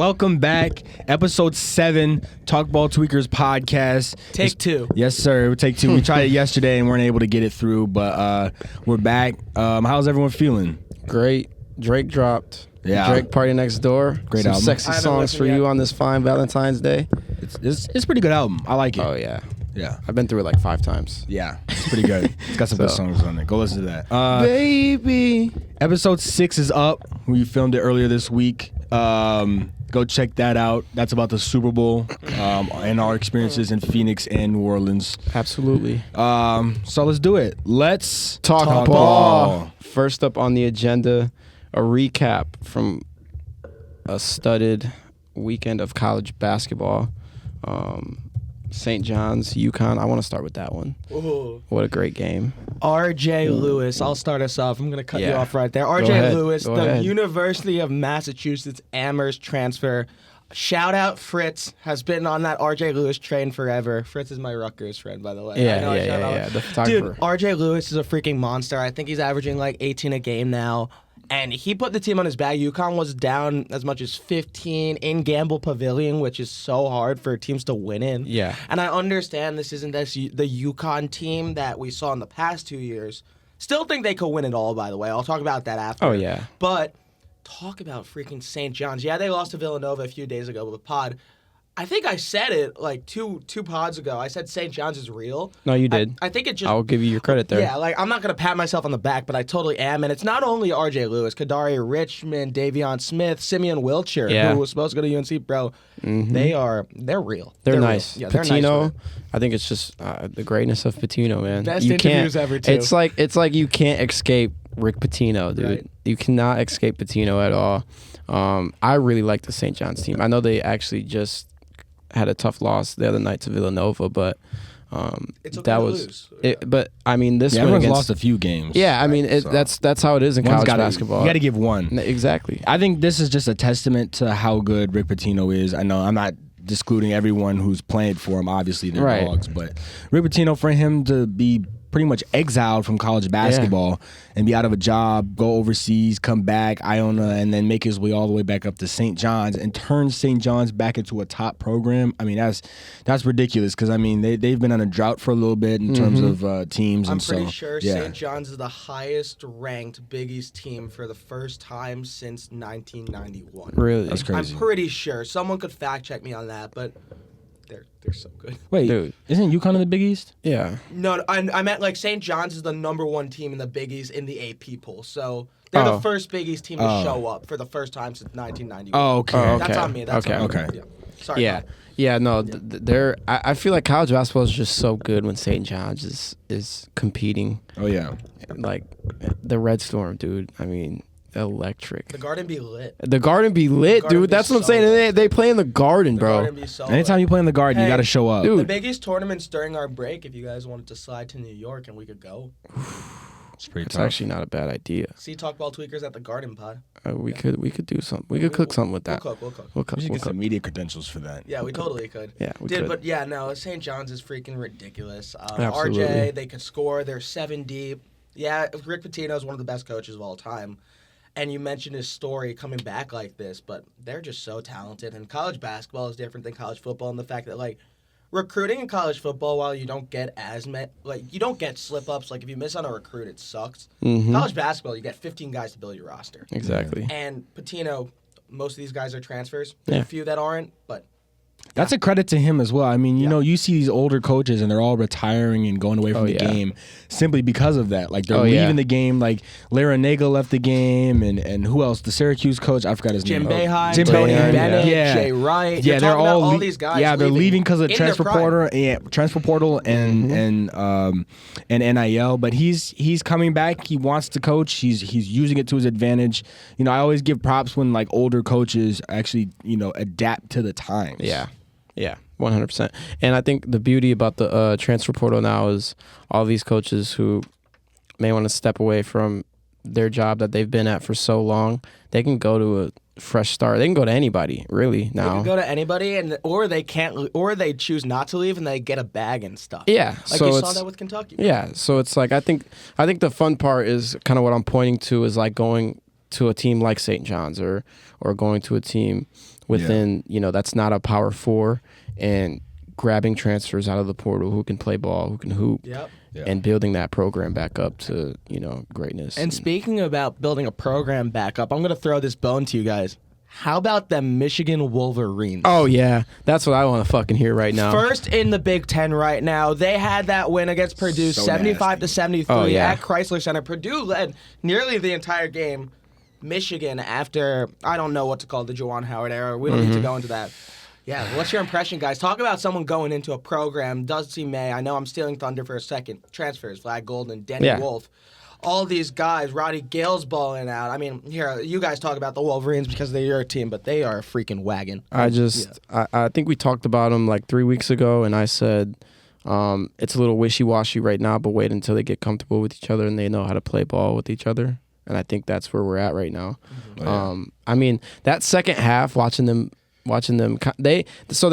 Welcome back. Episode 7, TalkBall Tweakers podcast. Take 2. Yes, sir. Take 2. We tried it yesterday and weren't able to get it through, but we're back. How's everyone feeling? Great. Drake dropped. Yeah. Drake Party Next Door. Great Some album. sexy songs for you on this fine Valentine's Day. It's a pretty good album. I like it. Oh, yeah. Yeah. I've been through it like 5 times. Yeah. It's pretty good. It's got some good songs on it. Go listen to that. Baby. Episode 6 is up. We filmed it earlier this week. Go check that out. That's about the Super Bowl and our experiences in Phoenix and New Orleans. Absolutely. So let's do it. Let's Talk ball. First up on the agenda, a recap from a studded weekend of college basketball. St. John's, UCONN. I want to start with that one. Ooh. What a great game. R.J. Lewis. I'll start us off. I'm going to cut you off right there. R.J. Lewis, the University of Massachusetts Amherst transfer. Shout out Fritz. Has been on that R.J. Lewis train forever. Fritz is my Rutgers friend, by the way. Yeah. The photographer. Dude, R.J. Lewis is a freaking monster. I think he's averaging like 18 a game now. And he put the team on his back. UConn was down as much as 15 in Gamble Pavilion, which is so hard for teams to win in. Yeah. And I understand this isn't the UConn team that we saw in the past 2 years. Still think they could win it all, by the way. I'll talk about that after. Oh, yeah. But talk about freaking St. John's. Yeah, they lost to Villanova a few days ago with a pod. I think I said it like two pods ago. I said St. John's is real. No, you did. I think it just... I'll give you your credit there. Yeah, like I'm not going to pat myself on the back, but I totally am. And it's not only R.J. Lewis, Kadari Richmond, Davion Smith, Simeon Wiltshire, who was supposed to go to UNC, bro. Mm-hmm. They're real. They're nice. Real. Yeah, Patino, they're nice. I think it's just the greatness of Patino, man. Best interviews ever, too. It's like you can't escape Rick Pitino, dude. Right. You cannot escape Pitino at all. I really like the St. John's team. I know they actually just had a tough loss the other night to Villanova, but it's okay that to was lose. it. But I mean, this one everyone's against, lost a few games. Yeah, I mean, that's how it is in college basketball. You got to give one. Exactly. I think this is just a testament to how good Rick Pitino is. I know I'm not excluding everyone who's played for him. Obviously, they're dogs, but Rick Pitino, for him to be pretty much exiled from college basketball and be out of a job, go overseas, come back, Iona, and then make his way all the way back up to St. John's and turn St. John's back into a top program. I mean, that's ridiculous because, I mean, they've been on a drought for a little bit in terms of teams. I'm pretty sure St. John's is the highest ranked Big East team for the first time since 1991. Really? That's crazy. I'm pretty sure. Someone could fact check me on that, but they're so good. Wait, dude, isn't UConn in the Big East? Yeah. No, I meant like St. John's is the #1 team in the Big East in the AP poll. So they're the first Big East team to show up for the first time since 1991. Oh, okay. That's on me. That's on me. Okay. Yeah. Sorry. Yeah. Bob. Yeah, no, they're. I feel like college basketball is just so good when St. John's is competing. Oh, yeah. Like the Red Storm, dude. I mean, electric. The Garden be lit. The Garden be lit, Garden dude. be That's what I'm so saying. lit. They play in the Garden, bro. Garden be so Anytime lit. you play in the Garden, you got to show up. Dude. The biggest tournaments during our break, if you guys wanted to slide to New York and we could go. It's pretty It's tough. actually not a bad idea. See TalkBall Tweakers at the Garden Pod. We could do something. We could cook something with that. We'll cook. We'll cook. We should We'll get cook. some media credentials for that. Yeah, we totally could. Yeah, we Dude, could. but yeah, no, St. John's is freaking ridiculous. Absolutely. RJ, they could score. They're 7 deep. Yeah, Rick Pitino is one of the best coaches of all time. And you mentioned his story coming back like this, but they're just so talented. And college basketball is different than college football in the fact that, like, recruiting in college football, while you don't get you don't get slip-ups. Like, if you miss on a recruit, it sucks. Mm-hmm. College basketball, you get 15 guys to build your roster. Exactly. And Pitino, most of these guys are transfers. Yeah. A few that aren't, but... That's a credit to him as well. I mean, you know, you see these older coaches and they're all retiring and going away from the game simply because of that. Like, they're leaving the game. Like, Lara Nagel left the game, and who else? The Syracuse coach, I forgot his Jim name. Boeheim, Tony Bennett, Jay Wright. Yeah, they're all these guys. Yeah, they're leaving because of transfer portal and NIL. But he's coming back. He wants to coach. He's using it to his advantage. You know, I always give props when like older coaches actually adapt to the times. Yeah, 100%. And I think the beauty about the transfer portal now is all these coaches who may want to step away from their job that they've been at for so long, they can go to a fresh start. They can go to anybody, really, now. They can go to anybody, or they can't, or they choose not to leave and they get a bag and stuff. Yeah. Like so you saw that with Kentucky. Yeah, so it's like I think the fun part is kind of what I'm pointing to is like going to a team like St. John's or going to a team within, that's not a power 4, and grabbing transfers out of the portal who can play ball, who can hoop, and building that program back up to, greatness. And speaking about building a program back up, I'm going to throw this bone to you guys. How about the Michigan Wolverines? Oh, yeah. That's what I want to fucking hear right now. First in the Big Ten right now. They had that win against Purdue, 75-73 at Chrysler Center. Purdue led nearly the entire game. Michigan, after, I don't know what to call the Juwan Howard era. We don't need to go into that. Yeah, what's your impression, guys? Talk about someone going into a program. Dusty May, I know I'm stealing thunder for a second. Transfers, Vlad Golden, Denny Wolf. All these guys, Roddy Gale's balling out. I mean, here, you guys talk about the Wolverines because they're your team, but they are a freaking wagon. I think we talked about them like 3 weeks ago, and I said it's a little wishy-washy right now, but wait until they get comfortable with each other and they know how to play ball with each other. And I think that's where we're at right now. I mean, that second half, watching them, they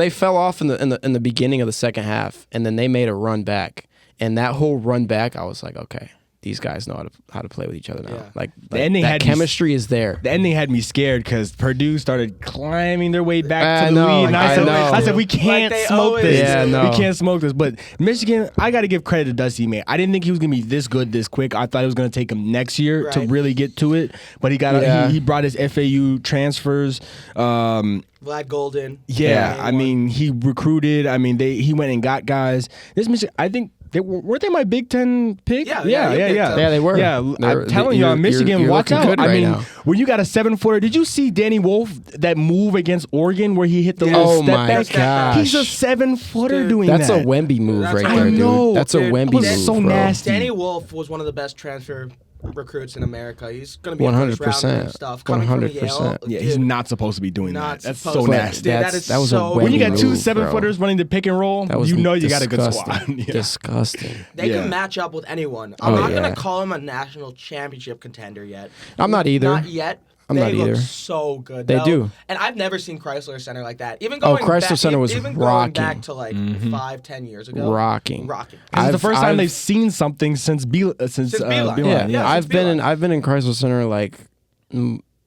fell off in the beginning of the second half, and then they made a run back. And that whole run back, I was like, okay, these guys know how to play with each other now. Like that chemistry is there. The ending had me scared because Purdue started climbing their way back to the lead. And I said, we can't smoke this. Yeah, no. We can't smoke this. But Michigan, I got to give credit to Dusty May. I didn't think he was going to be this good this quick. I thought it was going to take him next year to really get to it. But he brought his FAU transfers. Vlad Golden. Yeah, I mean, he recruited. I mean, he went and got guys. This Michigan, I think. Weren't they my Big Ten pick? Yeah, they were. Yeah, I'm telling you, Michigan, watch out. I mean, when you got a 7-footer, did you see Danny Wolf that move against Oregon where he hit the little step back? Gosh. He's a 7-footer doing that. That's a Wemby move right there, I know. Dude. That's a Wemby move. So bro. nasty. Danny Wolf was one of the best transfer recruits in America. He's going to be 100% and stuff. 100%. Yeah, he's not supposed to be doing that. That's so nasty. That is so. When you got two 7-footers running the pick and roll, you know you got a good squad. Disgusting. They can match up with anyone. I'm not going to call him a national championship contender yet. I'm not either. Not yet. They look so good. They do. And I've never seen Chrysler Center like that. Even going Chrysler Center was even rocking. Going back to like 5-10 years ago. Rocking. It's the first time they've seen something since Beeline. Yeah. I've been in Chrysler Center like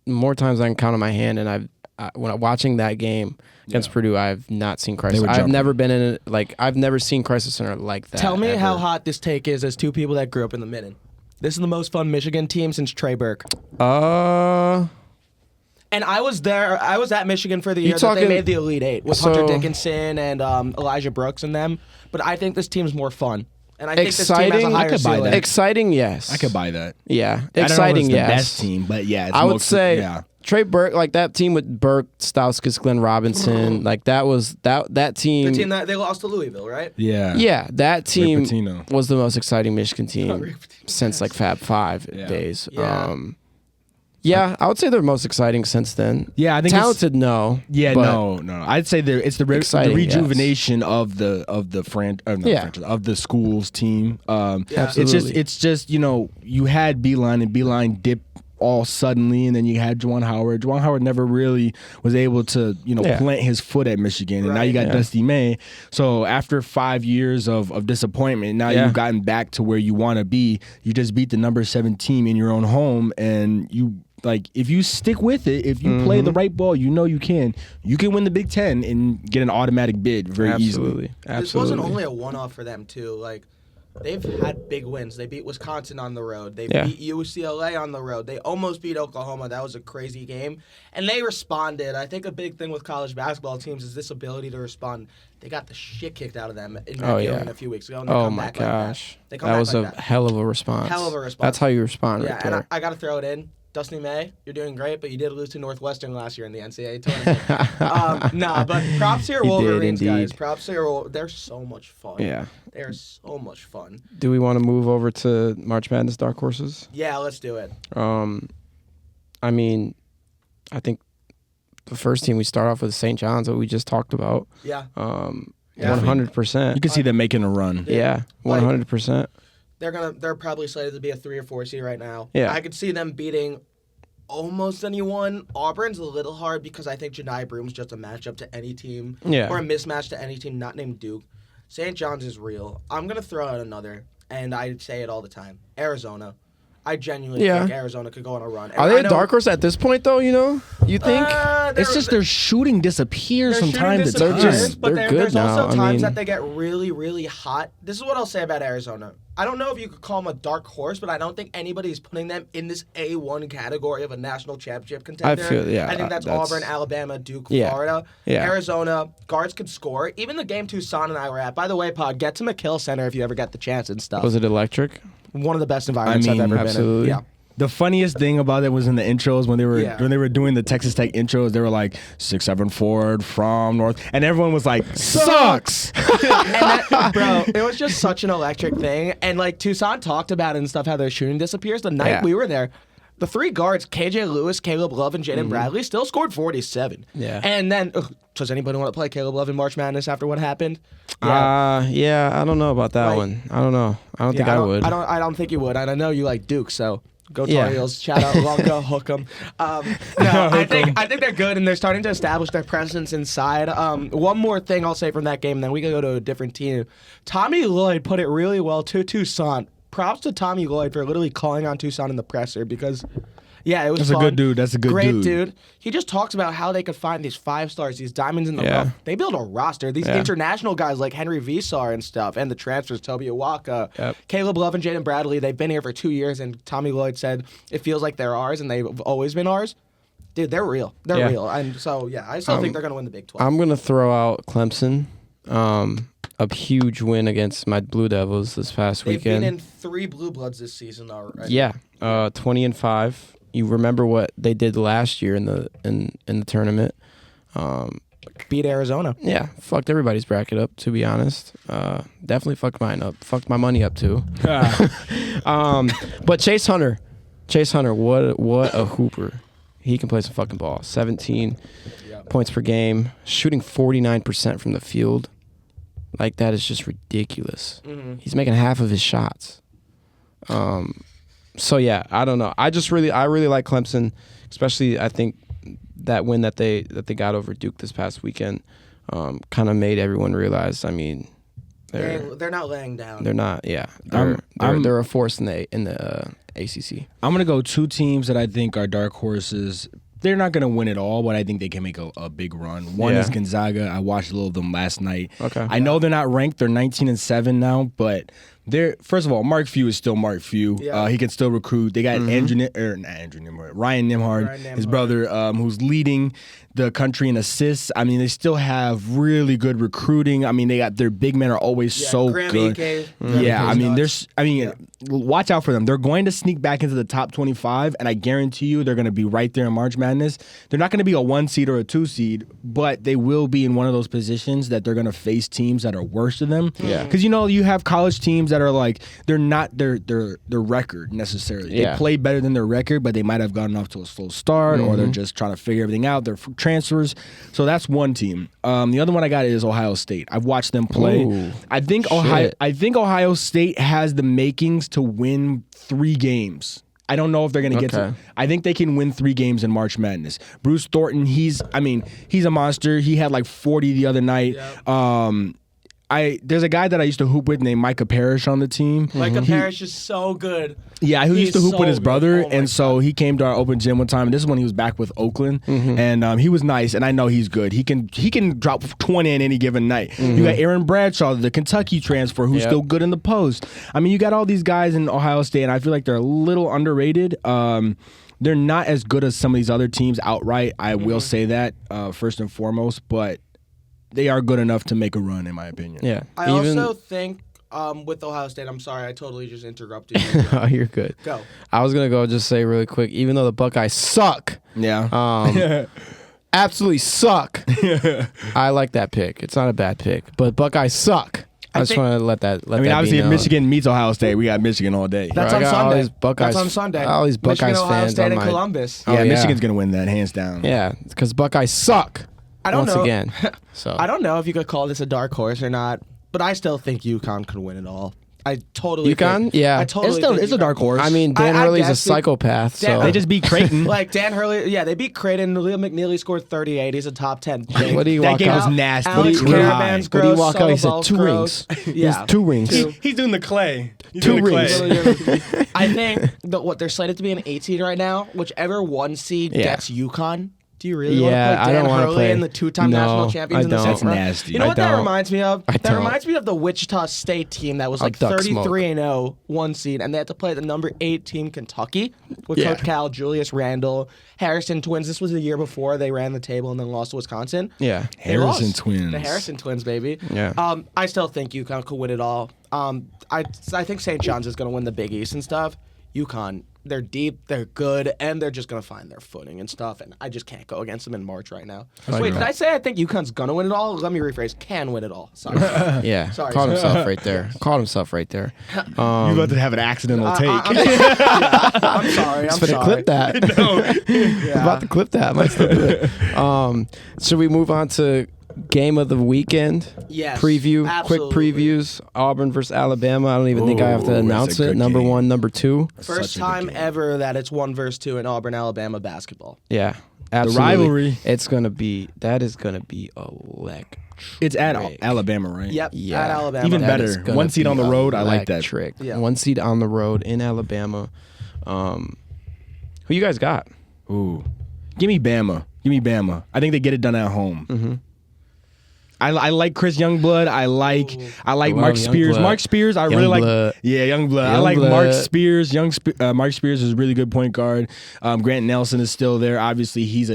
more times than I can count on my hand, and when watching that game against Purdue, I've not seen Chrysler. I've never been in it. Like I've never seen Chrysler Center like that. Tell me how hot this take is as two people that grew up in the Midden. This is the most fun Michigan team since Trey Burke. And I was there. I was at Michigan for the year that they made the Elite Eight with Hunter Dickinson and Elijah Brooks and them. But I think this team's more fun. And I think this team has a higher ceiling. Exciting, yes. I could buy that. Yeah. Exciting, yes. I don't know if it's the best team, but yeah. I would say Trey Burke, like that team with Burke, Stauskas, Glenn Robinson, like that was that team. The team that they lost to Louisville, right? Yeah. Yeah, that team was the most exciting Michigan team since like Fab Five days. Yeah. I would say they're most exciting since then. Yeah, I think talented. No. Yeah, no. I'd say it's the rejuvenation of the school's team. Absolutely. It's just you had Beeline and Beeline dip all suddenly, and then you had Juwan Howard. Juwan Howard never really was able to plant his foot at Michigan, and now you got Dusty May. So after 5 years of disappointment, now you've gotten back to where you want to be. You just beat the number 7 team in your own home, and you. Like, if you stick with it, if you play the right ball, you can win the Big Ten and get an automatic bid very easily. This wasn't only a one-off for them, too. Like, they've had big wins. They beat Wisconsin on the road. They beat UCLA on the road. They almost beat Oklahoma. That was a crazy game. And they responded. I think a big thing with college basketball teams is this ability to respond. They got the shit kicked out of them in that game a few weeks ago. And they come back gosh. Like that. That was a hell of a response. That's how you respond right there. And I got to throw it in. Dusty May, you're doing great, but you did lose to Northwestern last year in the NCAA tournament. But props to your Wolverines, guys. Props to your they're so much fun. Yeah. They're so much fun. Do we want to move over to March Madness Dark Horses? Yeah, let's do it. I mean, I think the first team we start off with is St. John's, that we just talked about. Yeah. 100%. You can see them making a run. Yeah, 100%. They're probably slated to be a 3 or 4 seed right now. Yeah. I could see them beating almost anyone. Auburn's a little hard because I think Janai Broom's just a matchup to any team. Yeah. Or a mismatch to any team not named Duke. St. John's is real. I'm going to throw out another, and I say it all the time. Arizona. I genuinely think Arizona could go on a run. And are they a dark horse at this point, though? You think? It's just their shooting disappears from time to time. They're good there's now. also times that they get really, really hot. This is what I'll say about Arizona. I don't know if you could call them a dark horse, but I don't think anybody's putting them in this A1 category of a national championship contender. I think that's Auburn, Alabama, Duke, Florida. Yeah. Arizona, guards could score. Even the game Toussaint and I were at. By the way, Pod, get to McKill Center if you ever get the chance and stuff. Was it electric? One of the best environments I've ever been in. Yeah. The funniest thing about it was in the intros when they were doing the Texas Tech intros. They were like 6'7" forward from North, and everyone was like sucks. Bro, it was just such an electric thing. And like Toussaint talked about it and stuff, how their shooting disappears. The night we were there, the three guards, KJ Lewis, Caleb Love, and Jaden Bradley, still scored 47. Yeah. And then, does anybody want to play Caleb Love in March Madness after what happened? I don't know about that one. I don't know. I don't think I would. I don't think you would. And I know you like Duke, so. Go Tar Heels. Shout out Longo, hook 'em. I think they're good, and they're starting to establish their presence inside. One more thing I'll say from that game, and then we can go to a different team. Tommy Lloyd put it really well to Toussaint. Props to Tommy Lloyd for literally calling on Toussaint in the presser because... Yeah, it was That's fun. a good dude. That's a good Great dude. He just talks about how they could find these 5 stars, these diamonds in the rough. They build a roster. These international guys like Henry Visar and stuff, and the transfers, Toby Awaka, Caleb Love and Jaden Bradley, they've been here for 2 years, and Tommy Lloyd said it feels like they're ours, and they've always been ours. Dude, they're real. They're real. And so, I still think they're going to win the Big 12. I'm going to throw out Clemson. A huge win against my Blue Devils this past weekend. They've been in 3 Blue Bloods this season already. Yeah, 20-5. You remember what they did last year in the tournament? Beat Arizona. Yeah, fucked everybody's bracket up. To be honest, definitely fucked mine up. Fucked my money up too. But Chase Hunter, what a hooper! He can play some fucking ball. 17 points per game, shooting 49% from the field. Like, that is just ridiculous. He's making half of his shots. So yeah, I don't know. I really like Clemson, especially I think that win that they got over Duke this past weekend kind of made everyone realize. I mean, they're not laying down. They're not. Yeah, they're a force in the ACC. I'm gonna go 2 teams that I think are dark horses. They're not going to win it all, but I think they can make a big run. One is Gonzaga. I watched a little of them last night. Okay. I know they're not ranked. They're 19-7 now, but they're, first of all, Mark Few is still Mark Few. Yeah. He can still recruit. They got Ryan Nembhard, his brother, who's leading the country in assists. I mean, they still have really good recruiting. I mean, they got their big men are always so good. Watch out for them. They're going to sneak back into the top 25, and I guarantee you they're going to be right there in March Madness. They're not going to be a 1 seed or a 2 seed, but they will be in one of those positions that they're going to face teams that are worse than them. Yeah. Because, you have college teams that are like, they're not their record necessarily. They play better than their record, but they might have gotten off to a slow start, or they're just trying to figure everything out. They're transfers. So that's one team. The other one I got is Ohio State. I've watched them play. Ooh, I think Ohio State has the makings to win 3 games. I don't know if they're going to get to. I think they can win 3 games in March Madness. Bruce Thornton, he's a monster. He had like 40 the other night. Yep. There's a guy that I used to hoop with named Micah Parrish on the team. Micah Parrish is so good. Yeah, who used to hoop with his brother, and so he came to our open gym one time. And this is when he was back with Oakland, and he was nice. And I know he's good. He can drop 20 in any given night. You got Aaron Bradshaw, the Kentucky transfer, who's still good in the post. I mean, you got all these guys in Ohio State, and I feel like they're a little underrated. They're not as good as some of these other teams outright. I will say that first and foremost, but they are good enough to make a run, in my opinion. Yeah. I also think with Ohio State, I'm sorry, I totally just interrupted you. Oh, you're good. Go. I was going to go just say really quick, even though the Buckeyes suck. Yeah. Absolutely suck. I like that pick. It's not a bad pick, but Buckeyes suck. I just want to let that obviously, be known. if Michigan meets Ohio State, we got Michigan all day. That's on Sunday. That's on Sunday. All these Buckeyes Michigan, Ohio fans State, on and my Columbus. Yeah, Michigan's going to win that, hands down. Yeah, because Buckeyes suck. I don't know. Again. So I don't know if you could call this a dark horse or not, but I still think UConn could win it all. I totally UConn? think, Yeah. I totally It's a dark horse. I mean, Dan I Hurley's a guess psychopath. So they just beat Creighton. like Dan Hurley. Yeah, they beat Creighton. Liam McNeely scored 38. He's a top 10 pick. what do you That walk game out? was nasty. Alex Real high. Caravan's What do you gross. walk out? He said Solo 2 gross. rings. Yeah. He's 2 rings. He's doing the clay. He's 2 doing the rings. clay. I think what they're slated to be an 8 seed right now. Whichever 1 seed Yeah. gets UConn. Do you really Yeah, want to I play Dan don't wanna Hurley play. and the 2-time No, national champions I in the don't. second That's round? nasty. You know I what that don't. reminds me of? I That don't. reminds me of the Wichita State team that was like duck smoke. 33-0, 1 seed, and they had to play the number 8 team Kentucky with Yeah. Coach Cal, Julius Randle, Harrison twins. This was the year before they ran the table and then lost to Wisconsin. Yeah. They Harrison lost. twins. The Harrison twins, baby. Yeah. I still think UConn could win it all. I think St. John's is going to win the Big East and stuff. UConn, they're deep, they're good, and they're just going to find their footing and stuff. And I just can't go against them in March right now. Wait, did I say I think UConn's going to win it all? Let me rephrase. Can win it all. Sorry. Yeah. Sorry. Caught himself right there. Caught himself right there. You about to have an accidental take. I'm sorry. I'm Just sorry. clip that. Yeah. About to clip that. Might still do it. Should we move on to game of the weekend? Yes, Preview. absolutely. Quick previews. Auburn versus Alabama. I don't even think I have to Ooh, announce that's a it. good Number game. 1, number 2. First Such a good time game. ever that it's 1 versus 2 in Auburn, Alabama basketball. Yeah. Absolutely. rivalry. That is gonna be electric. It's at Alabama, right? Yep. Yeah. At Alabama. Even That better. is gonna 1 seed be on the road. I like that. electric. Yeah. 1 seed on the road in Alabama. Who you guys got? Ooh. Give me Bama. Give me Bama. I think they get it done at home. Mm-hmm. I like Chris Youngblood. I like Love Mark Spears. Youngblood. Mark Spears, I really Youngblood. like. Yeah, Youngblood. I like Youngblood. Mark Spears. Mark Spears is a really good point guard. Grant Nelson is still there. Obviously, he's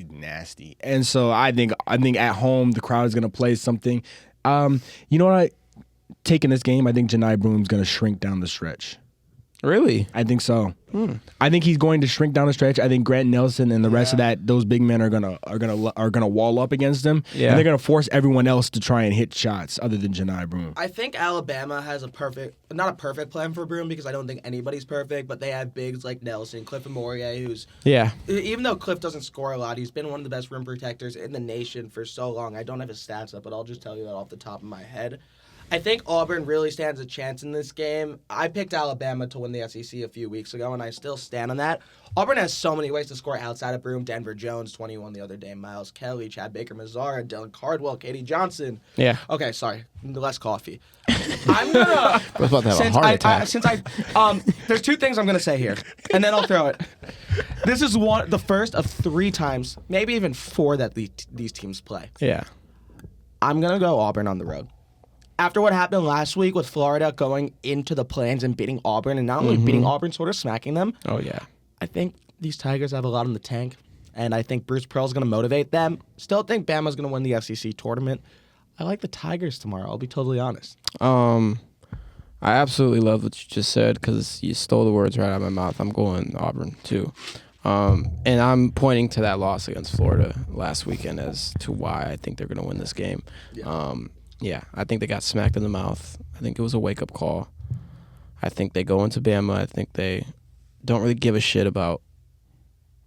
nasty. And so I think at home the crowd is going to play something. You know what? Taking this game, I think Janai Broom's going to shrink down the stretch. Really? I think so. I think he's going to shrink down the stretch. I think Grant Nelson and the rest of those big men are gonna wall up against him, Yeah. and they're gonna force everyone else to try and hit shots other than Janai Broom. I think Alabama has not a perfect plan for Broome because I don't think anybody's perfect, but they have bigs like Nelson, Cliff Amoria, who's Yeah. even though Cliff doesn't score a lot, he's been one of the best rim protectors in the nation for so long. I don't have his stats up, but I'll just tell you that off the top of my head. I think Auburn really stands a chance in this game. I picked Alabama to win the SEC a few weeks ago, and I still stand on that. Auburn has so many ways to score outside of Broome. Denver Jones, 21 the other day. Miles Kelly, Chad Baker-Mazara, Dylan Cardwell, Katie Johnson. Yeah. Okay, sorry. Less coffee. I'm gonna. I was about to have a heart attack. There's 2 things I'm gonna say here, and then I'll throw it. This is the first of 3 times, maybe even 4 that these teams play. Yeah. I'm gonna go Auburn on the road. After what happened last week with Florida going into the plains and beating Auburn, and not only beating Auburn, sort of smacking them, Oh yeah. I think these Tigers have a lot in the tank, and I think Bruce Pearl's going to motivate them. Still think Bama's going to win the SEC tournament. I like the Tigers tomorrow, I'll be totally honest. I absolutely love what you just said because you stole the words right out of my mouth. I'm going Auburn too. And I'm pointing to that loss against Florida last weekend as to why I think they're going to win this game. Yeah, I think they got smacked in the mouth. I think it was a wake-up call. I think they go into Bama. I think they don't really give a shit about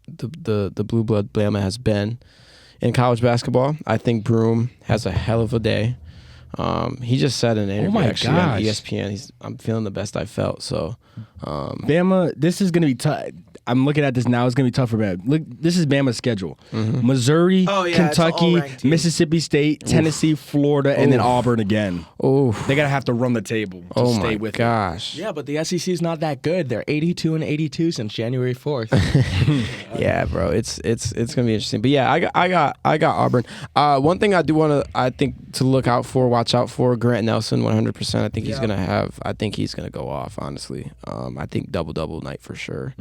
the blue blood Bama has been in college basketball. I think Broome has a hell of a day. He just said in an interview actually on ESPN, I'm feeling the best I felt. So, Bama, this is going to be tough. I'm looking at this now. It's going to be tough for Bama. Look, this is Bama's schedule. Missouri, Oh, yeah, it's Kentucky, all-ranked teams. Mississippi State, Tennessee, Florida, and then Auburn again. oh, They got to have to run the table to oh stay my with it. gosh. Yeah, but the SEC's not that good. They're 82-82 since January 4th. Yeah, bro, it's gonna be interesting. But yeah, I got Auburn. One thing I do want to watch out for, Grant Nelson, 100%. I think he's gonna go off. Honestly, I think double night for sure.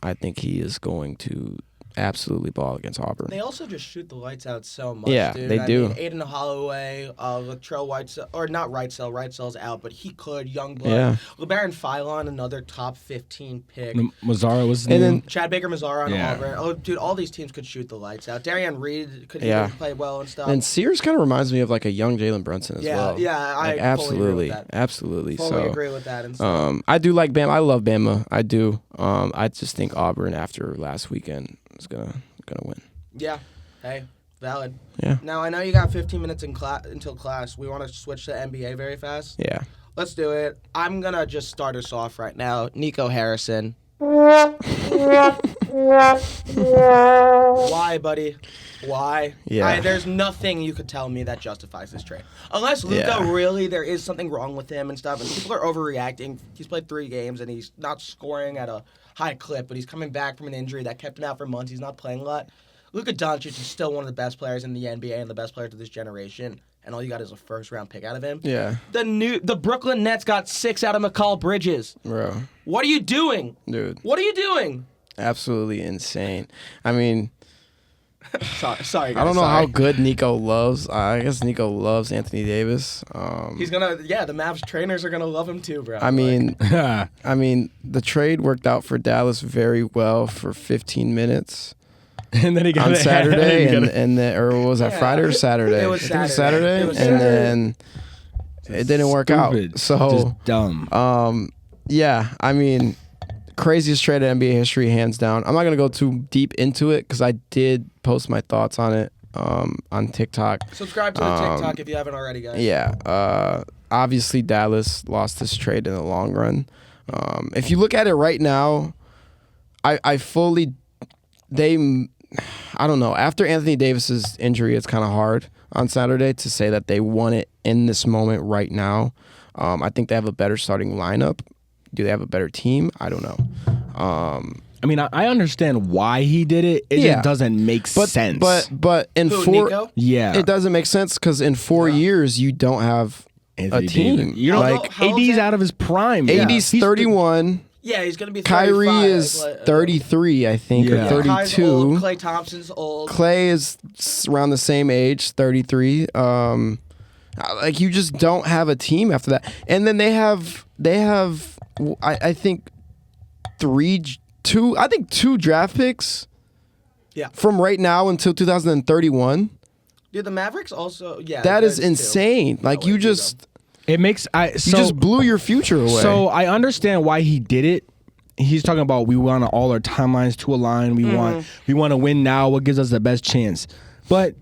I think he is going to absolutely ball against Auburn. They also just shoot the lights out so much, Yeah, dude. they do. Mean, Aiden Holloway, Latrell Whitesell, or not Whitesell. Whitesell's out, but he could. Youngblood. Yeah. LeBaron Philon, another top 15 pick. Mazzara was And then Chad Baker-Mazara on Yeah. Auburn. Oh, dude, all these teams could shoot the lights out. Darian Reed could Yeah. even play well and stuff. and Sears kind of reminds me of like a young Jalen Brunson as well. Yeah, I Like, fully agree with that. absolutely. Fully So agree with that. And stuff. I do like Bama. I love Bama. I do. I just think Auburn after last weekend is gonna win. Yeah. Hey, valid. Yeah. Now, I know you got 15 minutes until class. We want to switch to NBA very fast. Yeah. Let's do it. I'm going to just start us off right now. Nico Harrison. Why, buddy? Why? Yeah. There's nothing you could tell me that justifies this trade. Unless Luka really, there is something wrong with him and stuff, and people are overreacting. He's played 3 games, and he's not scoring at a high clip, but he's coming back from an injury that kept him out for months. He's not playing a lot. Luka Doncic is still one of the best players in the NBA and the best players of this generation, and all you got is a first-round pick out of him. Yeah. The Brooklyn Nets got 6 out of Mikal Bridges. Bro. What are you doing? Dude. What are you doing? Absolutely insane. I mean... sorry, guys. I don't know how good Nico loves. I guess Nico loves Anthony Davis. He's gonna, the Mavs trainers are gonna love him too, bro. I mean, the trade worked out for Dallas very well for 15 minutes. And then he got on Saturday, or was that Friday or Saturday? It was Saturday. I think it was Saturday, It was and then it didn't work out. So just dumb. Yeah, I mean, craziest trade in NBA history, hands down. I'm not gonna go too deep into it because I did post my thoughts on it on TikTok. Subscribe to the TikTok if you haven't already, guys. Yeah. Obviously, Dallas lost this trade in the long run. If you look at it right now, I don't know. After Anthony Davis's injury, it's kind of hard on Saturday to say that they won it in this moment right now. I think they have a better starting lineup. Do they have a better team? I don't know. I mean, I understand why he did it. It just doesn't make sense. But in Nico? it doesn't make sense because in 4 years you don't have Anthony a team. Davis. You know, like AD's out of his prime. AD's 31. Yeah, he's gonna be 35. Kyrie is 33, I think, or 32. Kyrie's old. Klay Thompson's old. Clay is around the same age, 33. Like you just don't have a team after that. And then they have I think two draft picks. Yeah. From right now until 2031. Dude, the Mavericks also. Yeah. That is insane. Like you just. It makes you just blew your future away. So I understand why he did it. He's talking about we want all our timelines to align. We want to win now. What gives us the best chance? But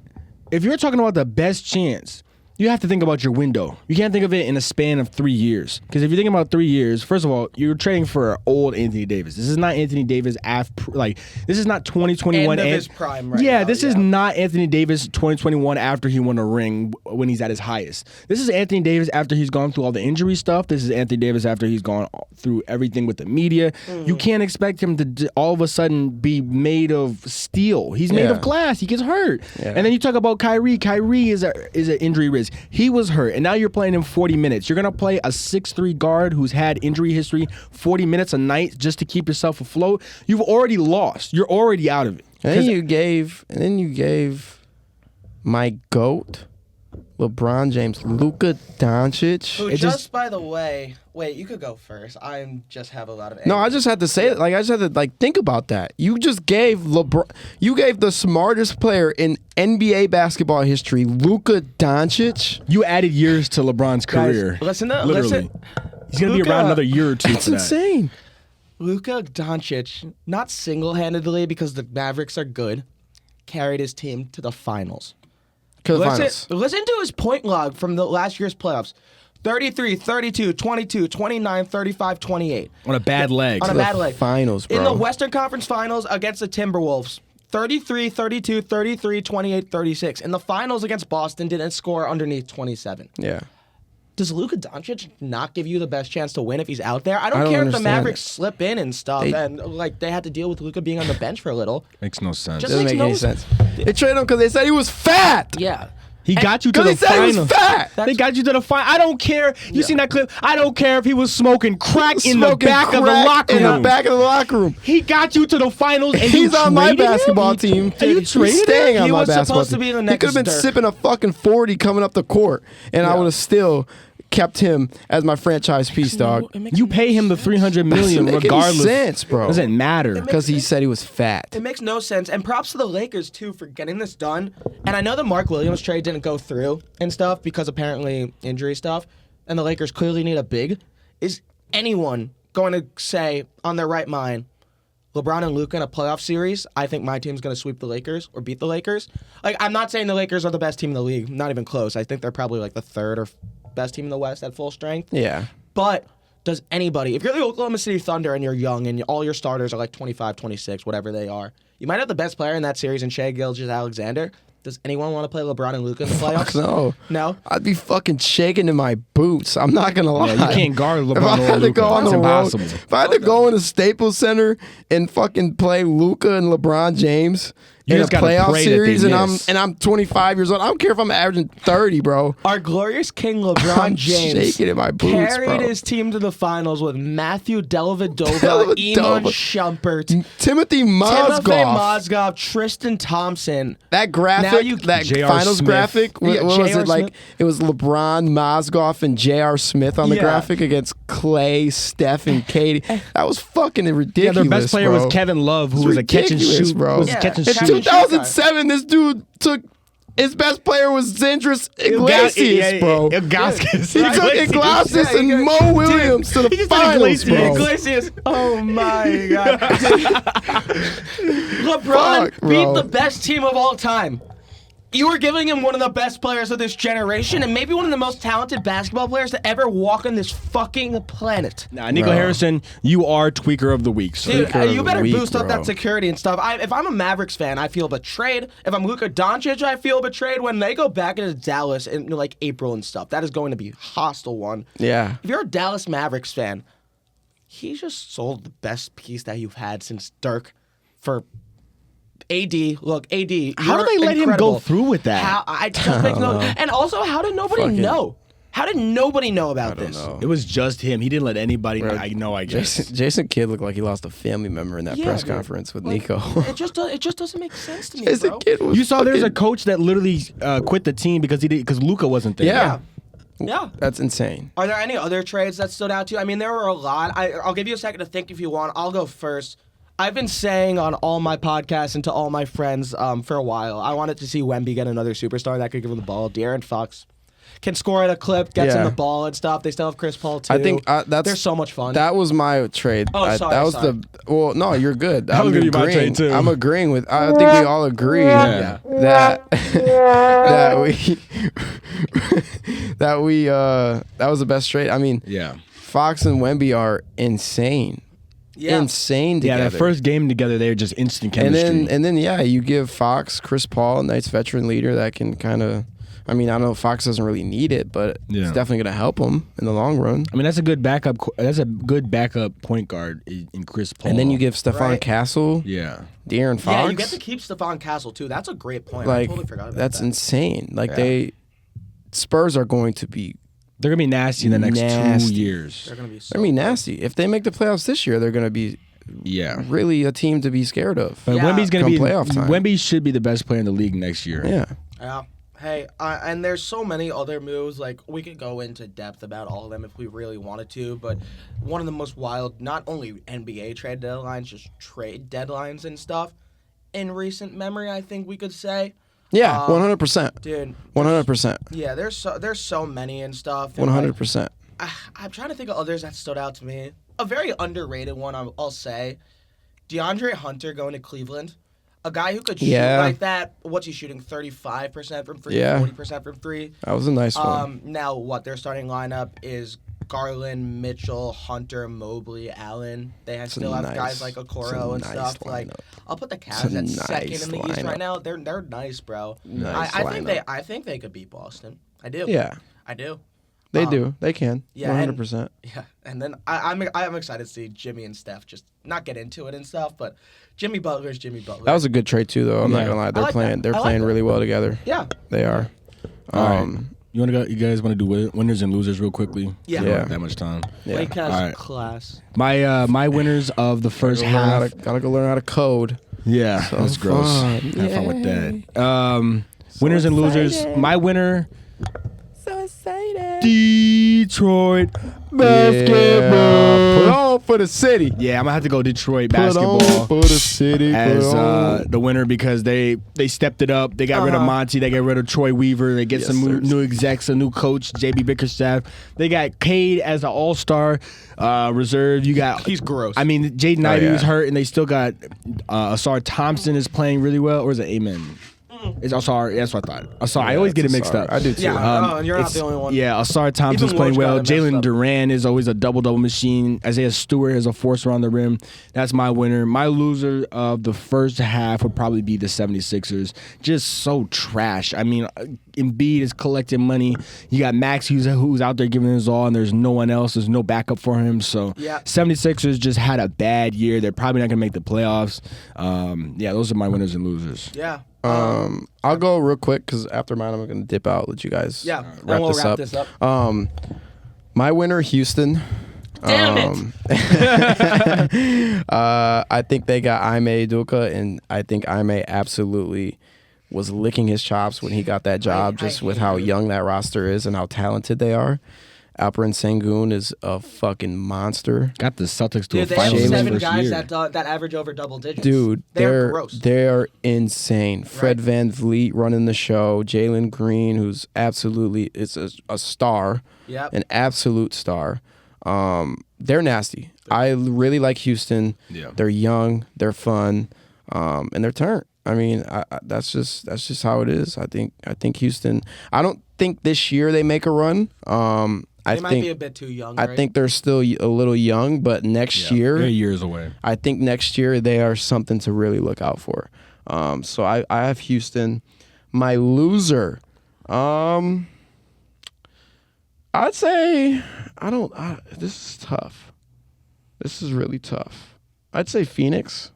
if you're talking about the best chance, you have to think about your window. You can't think of it in a span of 3 years. Because if you think about 3 years, first of all, you're trading for old Anthony Davis. This is not Anthony Davis this is not 2021. End of his prime right now. This is not Anthony Davis 2021 after he won a ring when he's at his highest. This is Anthony Davis after he's gone through all the injury stuff. This is Anthony Davis after he's gone through everything with the media. You can't expect him to all of a sudden be made of steel. He's made of glass. He gets hurt. Yeah. And then you talk about Kyrie. Kyrie is an injury risk. He was hurt, and now you're playing him 40 minutes. You're going to play a 6'3" guard who's had injury history 40 minutes a night just to keep yourself afloat. You've already lost. You're already out of it. And then you gave my GOAT, LeBron James, Luka Doncic. Who by the way, wait, you could go first. I just have a lot of anger. No, I just had to say it. Like I just had to think about that. You just gave you gave the smartest player in NBA basketball history, Luka Doncic. You added years to LeBron's career. Guys, listen. He's going to be around another year or two. That's insane. Luka Doncic, not single-handedly because the Mavericks are good, carried his team to the finals. Listen to his point log from the last year's playoffs. 33, 32, 22, 29, 35, 28. On a bad leg. On a bad leg. Finals, bro. In the Western Conference Finals against the Timberwolves, 33, 32, 33, 28, 36. In the finals against Boston, didn't score underneath 27. Yeah. Does Luka Doncic not give you the best chance to win if he's out there? I don't care if the Mavericks slip in and stuff, and they had to deal with Luka being on the bench for a little. Makes no sense. Doesn't make any sense. They traded him because they said he was fat. Yeah. He got you to the final. He was fat. They got you to the final. I don't care. You seen that clip? I don't care if he was smoking crack in the back of the locker room. In the back of the locker room. He got you to the finals, and he's on my basketball team. He's staying on my basketball team. He was supposed to be the next. He could have been sipping a fucking 40 coming up the court, and I would have still kept him as my franchise piece, dog. You pay him the $300 million regardless. Doesn't make any sense, bro. Doesn't matter because he said he was fat. It makes no sense. And props to the Lakers too for getting this done. And I know the Mark Williams trade didn't go through and stuff because apparently injury stuff. And the Lakers clearly need a big. Is anyone going to say on their right mind, LeBron and Luka in a playoff series, I think my team's going to sweep the Lakers or beat the Lakers? Like, I'm not saying the Lakers are the best team in the league. Not even close. I think they're probably like the third or best team in the West at full strength. Yeah. But does anybody, if you're the Oklahoma City Thunder and you're young and all your starters are like 25, 26, whatever they are, you might have the best player in that series in Shai Gilgeous-Alexander. Does anyone want to play LeBron and Luka in the playoffs? No. No? I'd be fucking shaking in my boots. I'm not going to lie. Yeah, you can't guard LeBron If I had to go on It's the impossible. road, if I had to go in the Staples Center and fucking play Luka and LeBron James You in a just gotta playoff pray that they series miss. and I'm 25 years old, I don't care if I'm averaging 30, bro. Our glorious king LeBron I'm James shaking in my boots, carried bro. his team to the finals with Matthew Dellavedova, Dellavedova. Iman Shumpert, Timothy Mozgov. Timothy Mozgov, Tristan Thompson. That graphic, Now you- that J.R. finals Smith. graphic, what Yeah, was J.R. it like? Smith. It was LeBron, Mozgov, and J.R. Smith on the Yeah. graphic against Clay, Steph, and Katie. That was fucking ridiculous. Yeah, their best player bro. was Kevin Love, who It's was a catch and ridiculous, shoot. bro. Was Yeah. catch and It's In shoot. 2007, this dude took his best player was Zendris Iglesias, bro. Ilgauskas. He took Iglesias and Mo Williams to the he just did finals, bro. Iglesias. Oh my God. LeBron Fuck, beat bro. the best team of all time. You were giving him one of the best players of this generation and maybe one of the most talented basketball players to ever walk on this fucking planet. Nah, Nico Bro. Harrison, you are tweaker of the week. So. Dude, Tweaker of you the better week, boost up bro. that security and stuff. If I'm a Mavericks fan, I feel betrayed. If I'm Luka Doncic, I feel betrayed when they go back into Dallas in like April and stuff. That is going to be a hostile one. Yeah. If you're a Dallas Mavericks fan, he just sold the best piece that you've had since Dirk for AD. Look, AD. How you're did they let him incredible. go through with that? How I just make no. And also, how did nobody Fucking- know? How did nobody know about this? It was just him. He didn't let anybody know. I guess. Jason Kidd looked like he lost a family member in that Yeah, press dude. conference with Like, Nico. it just doesn't make sense to me, Jason bro. Kidd was You saw there's a fucking- coach that literally quit the team because Luka wasn't there. Yeah. Yeah. That's insane. Are there any other trades that stood out to you? I mean, there were a lot. I'll give you a second to think if you want. I'll go first. I've been saying on all my podcasts and to all my friends for a while, I wanted to see Wemby get another superstar that could give him the ball. De'Aaron Fox can score at a clip, gets him Yeah. the ball and stuff. They still have Chris Paul too. I think that's they're so much fun. That was my trade. Oh, sorry, that was sorry. well, no, you're good. That was I'm gonna be my agreeing. trade, too. I'm agreeing with. I think we all agree Yeah. that that was the best trade. I mean, Yeah. Fox and Wemby are insane. Yeah. Insane Yeah, together. that first game together, they were just instant and chemistry. then yeah, you give Fox, Chris Paul, a nice veteran leader that can kind of. I mean, I know Fox doesn't really need it, but Yeah. it's definitely going to help him in the long run. I mean, that's a good backup. That's a good backup point guard in Chris Paul. And then you give Stephon Right. Castle, yeah. De'Aaron Fox. Yeah, you get to keep Stephon Castle too. That's a great point. I Like totally forgot about that's that. insane. Like Yeah. Spurs are going to be. They're gonna be nasty in the next Nasty. 2 years. They're gonna be. So I mean, good. nasty. If they make the playoffs this year, they're going to be Yeah. really a team to be scared of. But Yeah. Wemby's gonna Come be playoff time. Wemby should be the best player in the league next year. Yeah. Yeah. Hey, and there's so many other moves. Like we could go into depth about all of them if we really wanted to. But one of the most wild, not only NBA trade deadlines, just trade deadlines and stuff, in recent memory, I think we could say, Yeah, 100%. dude. 100%. Yeah, there's so many and stuff. And 100%. I'm trying to think of others that stood out to me. A very underrated one, I'll say, DeAndre Hunter going to Cleveland. A guy who could shoot Yeah. like that. What's he shooting? 35% from three, Yeah. 40% from three. That was a nice one. Now what their starting lineup is: Garland, Mitchell, Hunter, Mobley, Allen. They still have nice- guys like it's Okoro a and nice stuff. Like lineup. I'll put the It's Cavs a at nice second in the East lineup. right now. They're nice, bro. Nice I think they could beat Boston. I do. Yeah, I do. they do. They can. yeah, 100%. Yeah, and then I'm excited to see Jimmy and Steph just not get into it and stuff, but Jimmy Butler's Jimmy Butler. That was a good trade too, though. I'm not Yeah. gonna lie. I They're like playing. that. They're I like playing that. really well together. yeah. They are. All right. You want to go? You guys want to do winners and losers real quickly? Yeah. We don't Yeah. have that much time. Yeah. Lake has All right. class. My winners of the first half. Gotta go learn how to code. Yeah, that's gross. fun. Have fun with Yay. that. Winners and losers. excited. My winner, So excited. Detroit Basketball. basketball. Put on for the city. Yeah, I'm gonna have to go Detroit Put on basketball for the city. as Put on. the winner because they stepped it up. They got rid of Monty. They got rid of Troy Weaver. They get Yes, some sirs. new execs, a new coach, JB Bickerstaff. They got Cade as an all-star reserve. You got He's gross. I mean, Jaden Ivey yeah. was hurt, and they still got Asar Thompson is playing really well. Or is it Amen? It's Asar. That's what I thought. Asar. I always get it mixed up. I do too. Yeah, you're not the only one. Yeah, Asar Thompson's Even playing Woj well. got it messed Jalen up. Duran is always a double machine. Isaiah Stewart is a force around the rim. That's my winner. My loser of the first half would probably be the 76ers. Just so trash. I mean, Embiid is collecting money. You got Max who's out there giving his all, and there's no one else. There's no backup for him. So 76ers just had a bad year. They're probably not going to make the playoffs. Those are my winners and losers. Yeah. I'll go real quick because after mine, I'm going to dip out, let you guys wrap this up. My winner, Houston. Damn it. I think they got Ime Udoka, and I think Ime absolutely was licking his chops when he got that job, just with how young that roster is and how talented they are. Alperen Sengun is a fucking monster. Got the Celtics to a They final have this 7 first guys year. that average over double digits. Dude, they're gross. They're insane. Fred Van Vliet running the show. Jalen Green, who's absolutely a star, an absolute star. They're nasty. I really like Houston. Yeah. They're young, they're fun, and they're turnt. I mean, that's just how it is. I think Houston. I don't think this year they make a run. They might be a bit too young. I think they're still a little young, but next year, they're years away. I think next year they are something to really look out for. So I have Houston. My loser, I'd say this is tough. This is really tough. I'd say Phoenix.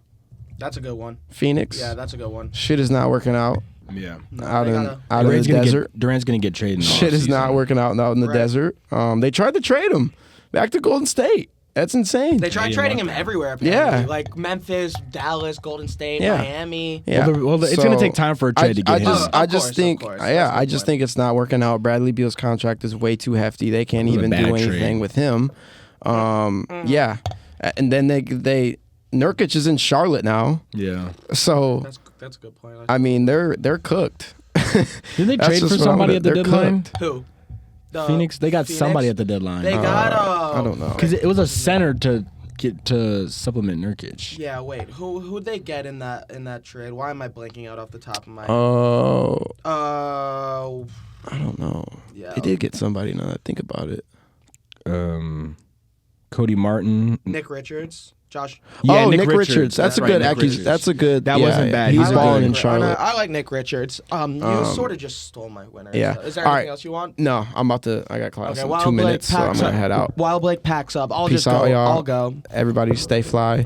That's a good one. Phoenix. Yeah, that's a good one. Shit is not working out. Yeah. Out in the desert. Durant's gonna get traded. Shit is not working out in the desert. They tried to trade him back to Golden State. That's insane. They tried trading him everywhere, apparently. Yeah. Like Memphis, Dallas, Golden State, Yeah. Miami. Yeah. Well, it's going to take time for a trade to get him. I just think it's not working out. Bradley Beal's contract is way too hefty. They can't even do anything with him. Yeah. And then they Nurkic is in Charlotte now. Yeah. So that's a good point. I mean, they're cooked. Didn't they trade for somebody at the deadline? Who? Phoenix. They got somebody at the deadline. They got I don't know. Because it was a center to get to supplement Nurkic. Yeah, wait. Who'd they get in that trade? Why am I blanking out off the top of my head? I don't know. Yeah. They did get somebody now that I think about it. Cody Martin. Nick Richards. Josh. Yeah, Nick Richards. That's a right, good Nick accusation. Richards. That's a good. That wasn't bad. He's I balling like in Nick- Charlotte. I like Nick Richards. You sort of just stole my winner. Yeah. So is there All anything right. else you want? No, I'm about to. I got class in while 2 Blake minutes, so I'm packs gonna up- head out. While Blake packs up, I'll Peace just out, go. y'all. I'll go. Everybody stay fly.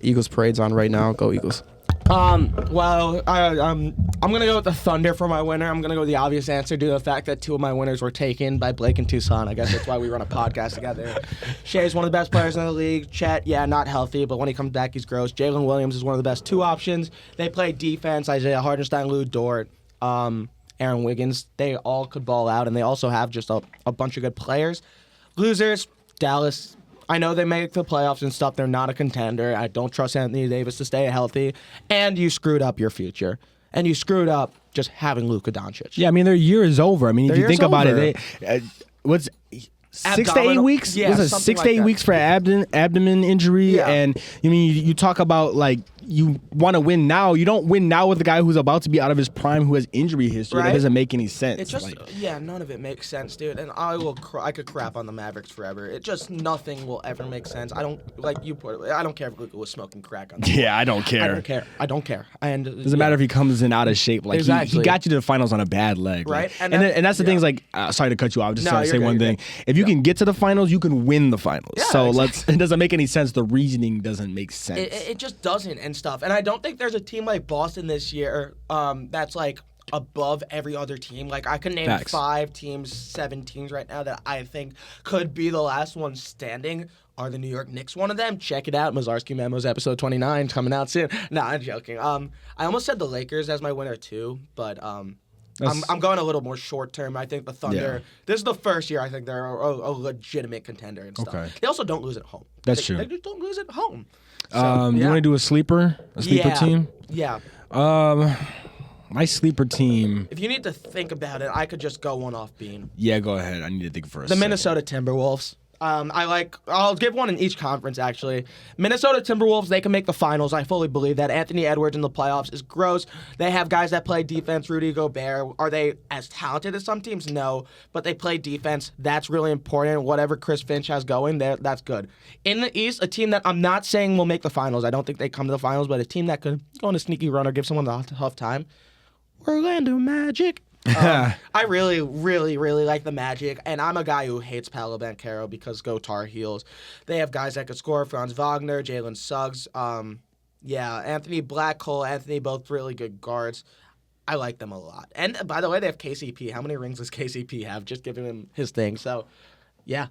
Eagles parade's on right now. Go Eagles. Well, I'm gonna go with the Thunder for my winner. I'm gonna go with the obvious answer due to the fact that 2 of my winners were taken by Blake and Toussaint. I guess that's why we run a podcast together. Shea's one of the best players in the league. Chet, not healthy, but when he comes back, he's gross. Jalen Williams is one of the best 2 options. They play defense. Isaiah Hartenstein, Lou Dort, Aaron Wiggins. They all could ball out, and they also have just a bunch of good players. Losers, Dallas. I know they make the playoffs and stuff. They're not a contender. I don't trust Anthony Davis to stay healthy. And you screwed up your future. And you screwed up just having Luka Doncic. Yeah, I mean, their year is over. I mean, if you think about it, what's 6 to 8 weeks? Yeah, was it something 6 like to 8 that. weeks for abdomen injury? Yeah. And I mean, you talk about like you want to win now. You don't win now with the guy who's about to be out of his prime who has injury history. Right. That doesn't make any sense. It just, none of it makes sense, dude. And I could crap on the Mavericks forever. It just, nothing will ever make sense. I don't, like you put it, I don't care if Luka was smoking crack on the Yeah, I don't care. I don't care. And Doesn't matter if he comes in out of shape. Like Exactly. he got you to the finals on a bad leg, Right. Like, And and that's the thing. Is like, sorry to cut you off. Just trying to say one thing. If you can get to the finals, you can win the finals. Yeah, so exactly. it doesn't make any sense. The reasoning doesn't make sense. It just doesn't and stuff. And I don't think there's a team like Boston this year that's like above every other team. Like I could name Facts. 5 teams, 7 teams right now that I think could be the last one standing. Are the New York Knicks one of them? Check it out. Mazarski Memos episode 29 coming out soon. No, I'm joking. I almost said the Lakers as my winner too, but I'm going a little more short term. I think the Thunder. This is the first year I think they're a legitimate contender and stuff. Okay. They also don't lose at home. That's true. They just don't lose at home. You want to do a sleeper team? Yeah. My sleeper team. If you need to think about it, I could just go one off Bean. Yeah, go ahead. I need to think first. The Minnesota Timberwolves. I'll give one in each conference, actually. Minnesota Timberwolves, they can make the finals. I fully believe that. Anthony Edwards in the playoffs is gross. They have guys that play defense. Rudy Gobert. Are they as talented as some teams? No. But they play defense. That's really important. Whatever Chris Finch has going there, that's good. In the East, a team that I'm not saying will make the finals. I don't think they come to the finals, but a team that could go on a sneaky run or give someone a tough time. Orlando Magic. I really, really, really like the Magic, and I'm a guy who hates Paolo Banchero because go Tar Heels. They have guys that could score: Franz Wagner, Jalen Suggs, Anthony Blackcole, Anthony, both really good guards. I like them a lot. And by the way, they have KCP. How many rings does KCP have? Just giving him his thing. So, yeah.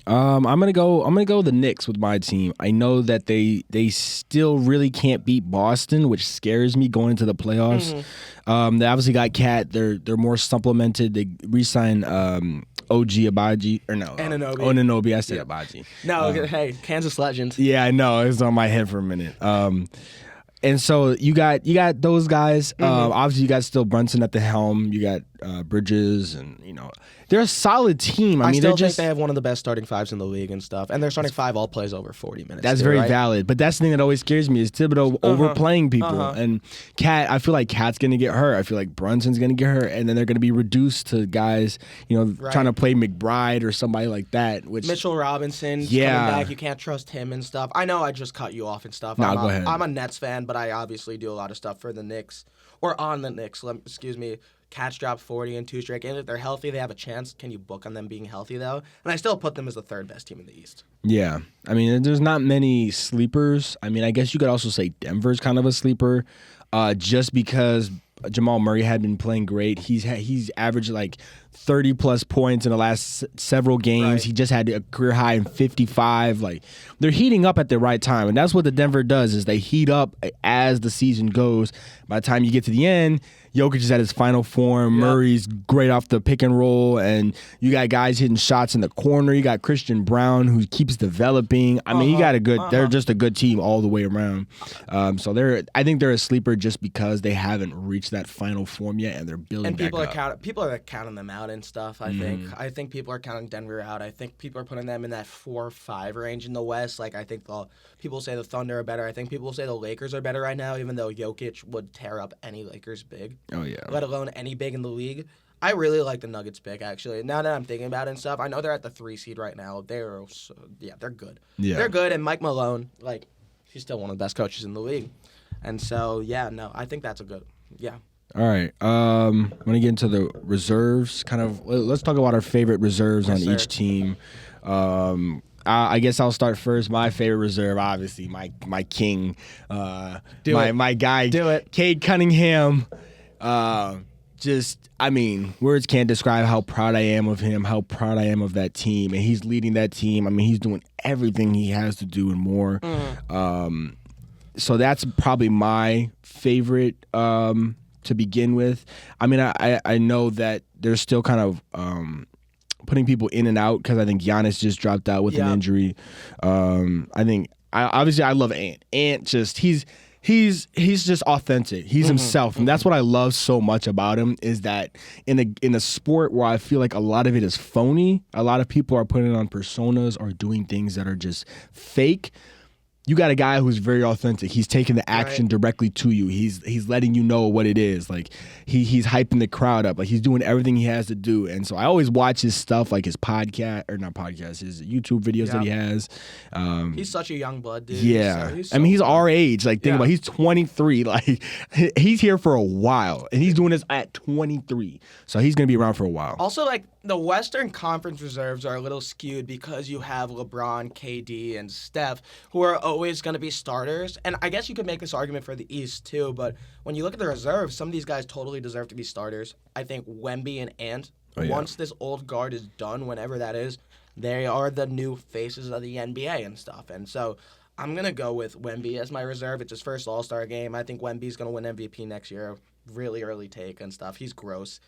I'm gonna go the Knicks with my team. I know that they still really can't beat Boston, which scares me going into the playoffs. They obviously got Cat. They're more supplemented. They re-signed OG Abaji or no Anunoby. I said Abaji. No, hey, Kansas legend. Yeah, I know. It was on my head for a minute. And so you got those guys. Obviously, you got still Brunson at the helm. You got Bridges, and they're a solid team. I still think they have one of the best starting fives in the league and stuff. And their starting five all plays over 40 minutes. That's very valid. But that's the thing that always scares me is Thibodeau overplaying people. And Cat, I feel like Cat's going to get hurt. I feel like Brunson's going to get hurt. And then they're going to be reduced to guys, trying to play McBride or somebody like that. Which Mitchell Robinson's coming back. You can't trust him and stuff. I know I just cut you off and stuff. No, go ahead. I'm a Nets fan, but I obviously do a lot of stuff for the Knicks. Or on the Knicks, Cats dropped 40 in 2 straight games. If they're healthy, they have a chance. Can you book on them being healthy, though? And I still put them as the third best team in the East. Yeah. There's not many sleepers. I guess you could also say Denver's kind of a sleeper just because Jamal Murray had been playing great. He's averaged like 30-plus points in the last several games. Right. He just had a career high in 55. Like, they're heating up at the right time, and that's what the Denver does is they heat up as the season goes. By the time you get to the end, Jokic is at his final form. Yep. Murray's great off the pick and roll, and you got guys hitting shots in the corner. You got Christian Brown who keeps developing. You got a good. They're just a good team all the way around. So I think they're a sleeper just because they haven't reached that final form yet, and they're building. And people back up. People are counting them out and stuff. I think people are counting Denver out. I think people are putting them in that 4-5 range in the West. Like I think people say the Thunder are better. I think people say the Lakers are better right now, even though Jokic would tear up any Lakers big. Oh yeah. Let alone any big in the league. I really like the Nuggets pick actually. Now that I'm thinking about it and stuff, I know they're at the 3 seed right now. They're good. Yeah. They're good, and Mike Malone, he's still one of the best coaches in the league. And so I think that's a good All right. I'm gonna get into the reserves. Let's talk about our favorite reserves on each team. I guess I'll start first. My favorite reserve, obviously, my king, my guy, Cade Cunningham. Words can't describe how proud I am of him, how proud I am of that team, and he's leading that team. He's doing everything he has to do and more. So that's probably my favorite to begin with. I know that there's still kind of putting people in and out because I think Giannis just dropped out with an injury. I love Ant. Ant just he's just authentic. He's himself, and that's what I love so much about him. Is that in a sport where I feel like a lot of it is phony, a lot of people are putting on personas or doing things that are just fake. You got a guy who's very authentic. He's taking the action directly to you. He's letting you know what it is. Like he's hyping the crowd up. Like he's doing everything he has to do. And so I always watch his stuff, like his his YouTube videos that he has. He's such a young blood, dude. Yeah, he's our age. Like think about it. He's 23. Like he's here for a while, and he's doing this at 23. So he's gonna be around for a while. Also, the Western Conference reserves are a little skewed because you have LeBron, KD, and Steph, who are always going to be starters. And I guess you could make this argument for the East, too. But when you look at the reserves, some of these guys totally deserve to be starters. I think Wemby and Ant, once this old guard is done, whenever that is, they are the new faces of the NBA and stuff. And so I'm going to go with Wemby as my reserve. It's his first All-Star game. I think Wemby's going to win MVP next year. Really early take and stuff. He's gross.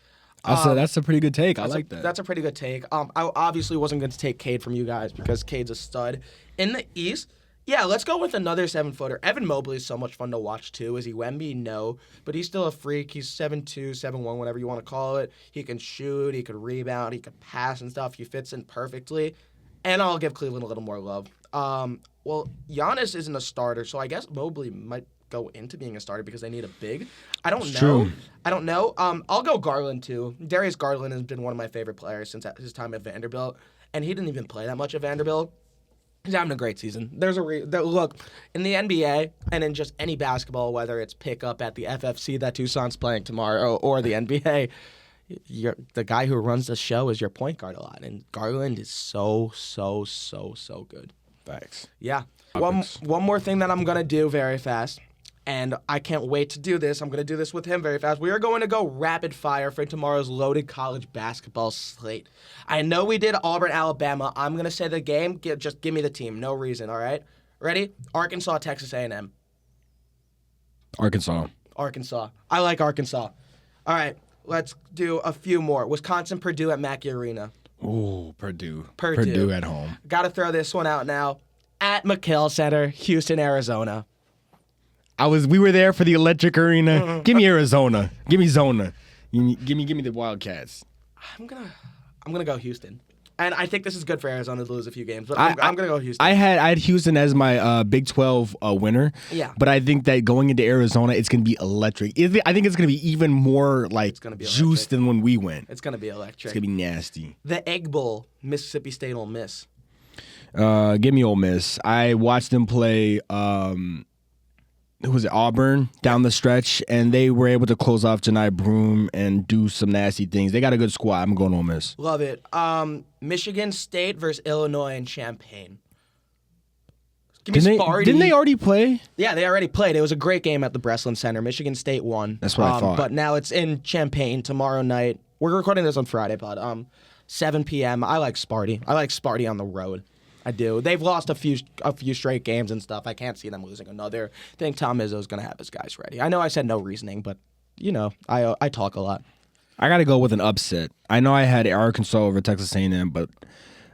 That's a pretty good take. I like that. That's a pretty good take. I obviously wasn't going to take Cade from you guys because Cade's a stud. In the East, let's go with another 7-footer. Evan Mobley is so much fun to watch, too. Is he Wemby? No. But he's still a freak. He's 7'2", 7'1", whatever you want to call it. He can shoot. He could rebound. He could pass and stuff. He fits in perfectly. And I'll give Cleveland a little more love. Well, Giannis isn't a starter, so I guess Mobley might go into being a starter because they need a big. I don't know. True. I don't know. I'll go Garland too. Darius Garland has been one of my favorite players since his time at Vanderbilt, and he didn't even play that much at Vanderbilt. He's having a great season. There's a look in the NBA and in just any basketball, whether it's pickup at the FFC that Toussaint's playing tomorrow or the NBA. The guy who runs the show is your point guard a lot, and Garland is so good. Facts. Yeah. One more thing that I'm gonna do very fast, and I can't wait to do this. I'm gonna do this with him very fast. We are going to go rapid fire for tomorrow's loaded college basketball slate. I know we did Auburn, Alabama. I'm gonna say the game. Just give me the team. No reason. All right. Ready? Arkansas, Texas A&M. Arkansas. I like Arkansas. All right. Let's do a few more. Wisconsin, Purdue at Mackey Arena. Ooh, Purdue. Purdue at home. Got to throw this one out now. At McKell Center, Houston, Arizona. We were there for the electric arena. Give me Arizona. Give me Zona. Give me the Wildcats. I'm gonna go Houston. And I think this is good for Arizona to lose a few games, but I'm going to go Houston. I had Houston as my Big 12 winner. Yeah. But I think that going into Arizona, it's going to be electric. I think it's going to be even more juice than when we went. It's going to be electric. It's going to be nasty. The Egg Bowl, Mississippi State Ole Miss. Give me Ole Miss. I watched them play who was it, Auburn down the stretch, and they were able to close off Janai Broome and do some nasty things. They got a good squad. I'm going Ole Miss. Love it. Michigan State versus Illinois in Champaign. Give me Sparty. Didn't they already play? Yeah, they already played. It was a great game at the Breslin Center. Michigan State won. That's what I thought. But now it's in Champaign tomorrow night. We're recording this on Friday, but 7 p.m. I like Sparty. I like Sparty on the road. I do. They've lost a few straight games and stuff. I can't see them losing another. I think Tom Izzo's going to have his guys ready. I know I said no reasoning, but, I talk a lot. I got to go with an upset. I know I had Arkansas over Texas A&M, but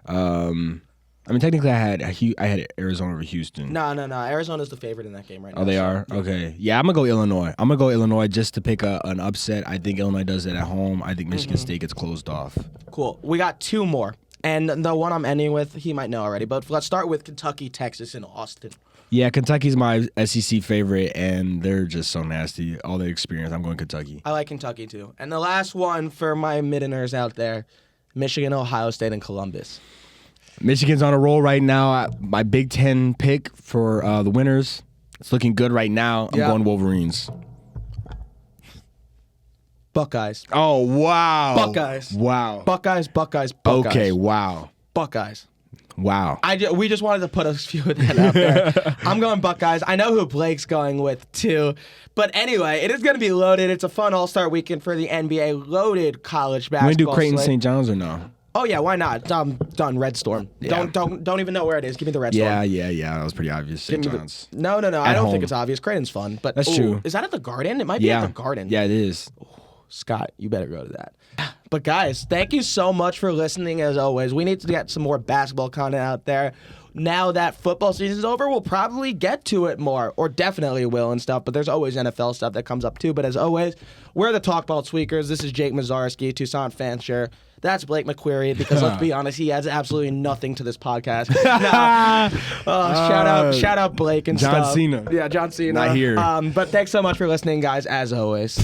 technically I had Arizona over Houston. No. Arizona's the favorite in that game right now. Oh, they are? Okay. Yeah, I'm going to go Illinois. I'm going to go Illinois just to pick an upset. I think Illinois does it at home. I think Michigan State gets closed off. Cool. We got two more. And the one I'm ending with, he might know already, but let's start with Kentucky, Texas, and Austin. Yeah, Kentucky's my SEC favorite, and they're just so nasty. All their experience, I'm going Kentucky. I like Kentucky, too. And the last one for my Middeners out there, Michigan, Ohio State, and Columbus. Michigan's on a roll right now. My Big Ten pick for the winners. It's looking good right now. I'm going Wolverines. Buckeyes. Oh, wow. Buckeyes. Wow. Buckeyes. Okay, wow. Buckeyes. Wow. We just wanted to put a few of that out there. I'm going Buckeyes. I know who Blake's going with, too. But anyway, it is going to be loaded. It's a fun all-star weekend for the NBA. Loaded college basketball. You want to do Creighton St. John's or no? Oh, yeah, why not? Done. Red Storm. Yeah. Don't even know where it is. Give me the Red Storm. Yeah. That was pretty obvious. St. John's. No. I don't think it's obvious. Creighton's fun. But that's true. Is that at the Garden? It might be at the Garden. Yeah, it is. Scott, you better go to that. But guys, thank you so much for listening as always. We need to get some more basketball content out there. Now that football season's over, we'll probably get to it more, or definitely will and stuff, but there's always NFL stuff that comes up too. But as always, we're the TalkBall Tweakers. This is Jake Mazarski, Toussaint Fancher. That's Blake McQuarrie, because let's be honest, he adds absolutely nothing to this podcast. Shout out Blake and John stuff. Cena. Yeah, John Cena. Not here. But thanks so much for listening, guys, as always.